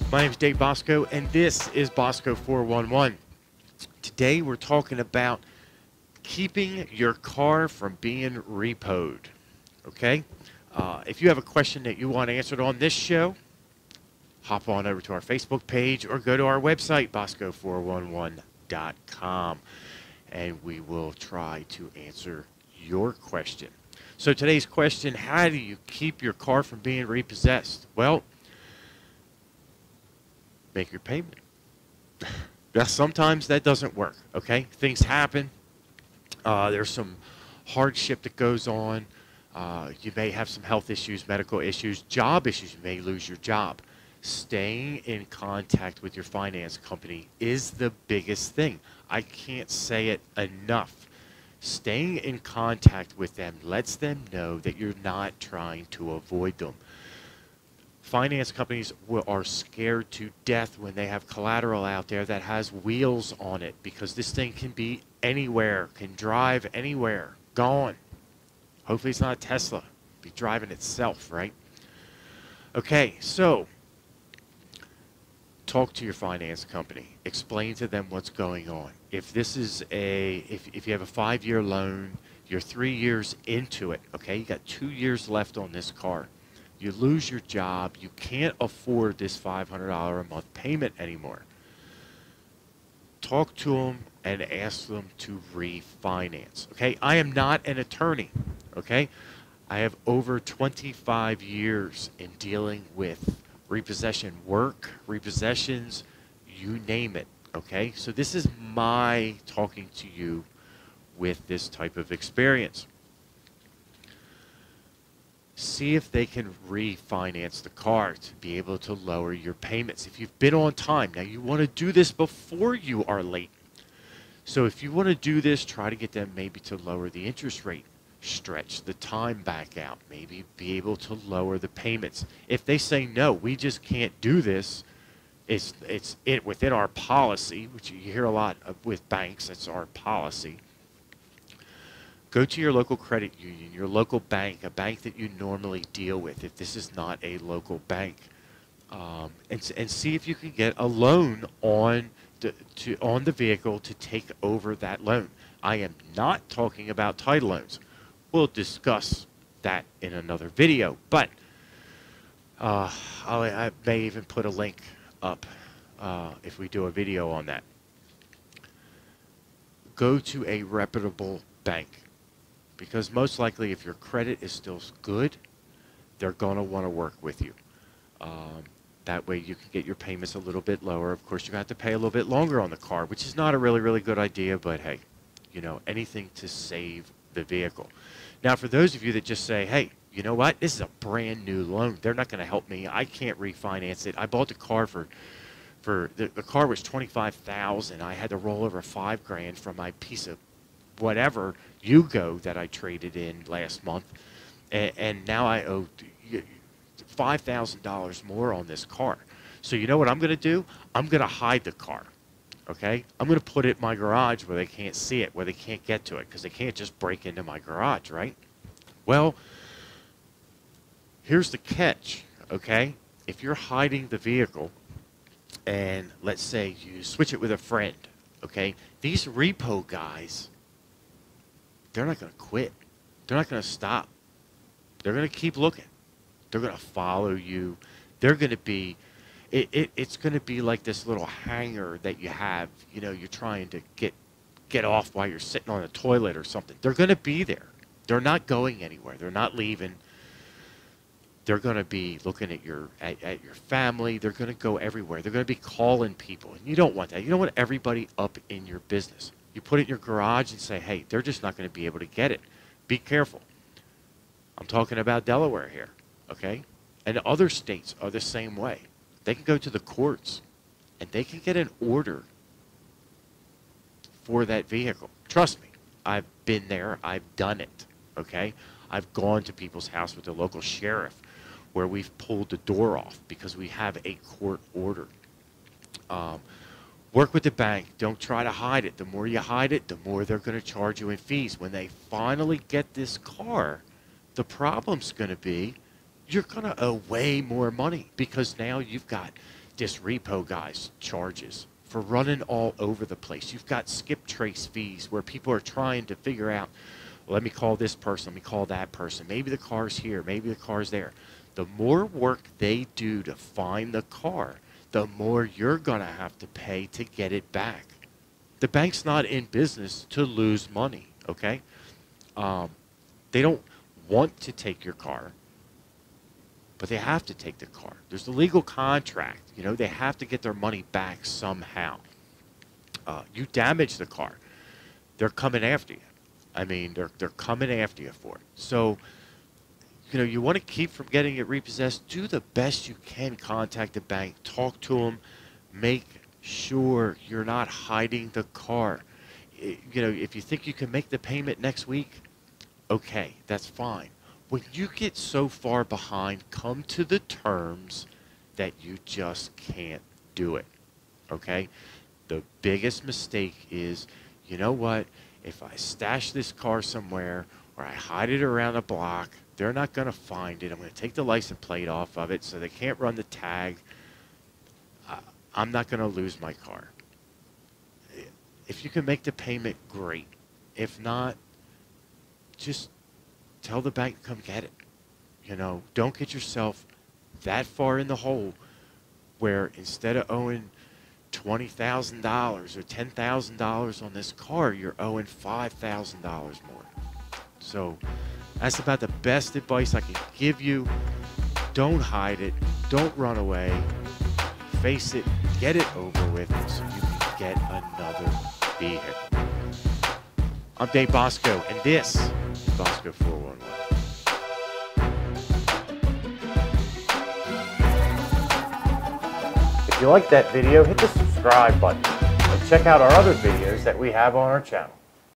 My name is Dave Bosco, and this is Bosco 411. Today we're talking about keeping your car from being repoed. Okay? If you have a question that you want answered on this show, hop on over to our Facebook page or go to our website, bosco411.com, and we will try to answer your question. So today's question, how do you keep your car from being repossessed? Well, make your payment. Now, sometimes that doesn't work, okay? Things happen. There's some hardship that goes on. You may have some health issues, medical issues, job issues. You may lose your job. Staying in contact with your finance company is the biggest thing. I can't say it enough. Staying in contact with them lets them know that you're not trying to avoid them. Finance companies are scared to death when they have collateral out there that has wheels on it, because this thing can be anywhere, can drive anywhere, gone. Hopefully it's not a Tesla. Be driving itself, right? Okay, so talk to your finance company. Explain to them what's going on. If this is if you have a 5-year loan, you're 3 years into it, okay? You got 2 years left on this car. You lose your job, you can't afford this $500 a month payment anymore. Talk to them and ask them to refinance, okay? I am not an attorney, okay? I have over 25 years in dealing with repossession work, repossessions, you name it, okay? So this is my talking to you with this type of experience. See if they can refinance the car to be able to lower your payments. If you've been on time, now you want to do this before you are late. So if you want to do this, try to get them maybe to lower the interest rate, stretch the time back out, maybe be able to lower the payments. If they say, no, we just can't do this, it's within our policy, which you hear a lot of with banks, that's our policy. Go to your local credit union, your local bank, a bank that you normally deal with, if this is not a local bank, and see if you can get a loan on the vehicle to take over that loan. I am not talking about title loans. We'll discuss that in another video, but I may even put a link up if we do a video on that. Go to a reputable bank, because most likely if your credit is still good, they're going to want to work with you. That way you can get your payments a little bit lower. Of course, you have to pay a little bit longer on the car, which is not a really, really good idea, but hey, you know, anything to save the vehicle. Now, for those of you that just say, hey, you know what, this is a brand new loan, they're not going to help me, I can't refinance it. I bought the car the car was $25,000. I had to roll over $5,000 from my piece of whatever Yugo that I traded in last month, and now I owe $5,000 more on this car. So you know what I'm going to do? I'm going to hide the car, okay? I'm going to put it in my garage where they can't see it, where they can't get to it, because they can't just break into my garage, right? Well, here's the catch, okay? If you're hiding the vehicle, and let's say you switch it with a friend, okay? These repo guys, they're not going to quit. They're not going to stop. They're going to keep looking. They're going to follow you. They're going to be, it's going to be like this little hanger that you have, you know, you're trying to get off while you're sitting on a toilet or something. They're going to be there. They're not going anywhere. They're not leaving. They're going to be looking at your family. They're going to go everywhere. They're going to be calling people. And you don't want that. You don't want everybody up in your business. You put it in your garage and say, hey, they're just not going to be able to get it. Be careful. I'm talking about Delaware here, okay? And other states are the same way. They can go to the courts, and they can get an order for that vehicle. Trust me, I've been there. I've done it, okay? I've gone to people's house with the local sheriff where we've pulled the door off because we have a court order. Work with the bank. Don't try to hide it. The more you hide it, the more they're going to charge you in fees. When they finally get this car, the problem's going to be you're going to owe way more money because now you've got this repo guys charges for running all over the place. You've got skip trace fees where people are trying to figure out, well, let me call this person, let me call that person. Maybe the car's here, maybe the car's there. The more work they do to find the car, the more you're going to have to pay to get it back. The bank's not in business to lose money, okay? They don't want to take your car, but they have to take the car. There's a legal contract. You know, they have to get their money back somehow. You damage the car, they're coming after you. I mean, they're coming after you for it. So, you know, you want to keep from getting it repossessed. Do the best you can. Contact the bank. Talk to them. Make sure you're not hiding the car. You know, if you think you can make the payment next week, okay, that's fine. When you get so far behind, come to the terms that you just can't do it, okay? The biggest mistake is, you know what, if I stash this car somewhere or I hide it around a block, they're not going to find it. I'm going to take the license plate off of it so they can't run the tag. I'm not going to lose my car. If you can make the payment, great. If not, just tell the bank to come get it. You know, don't get yourself that far in the hole where instead of owing $20,000 or $10,000 on this car, you're owing $5,000 more. So that's about the best advice I can give you. Don't hide it. Don't run away. Face it. Get it over with so you can get another vehicle. I'm Dave Bosco, and this is Bosco 411. If you liked that video, hit the subscribe button and check out our other videos that we have on our channel.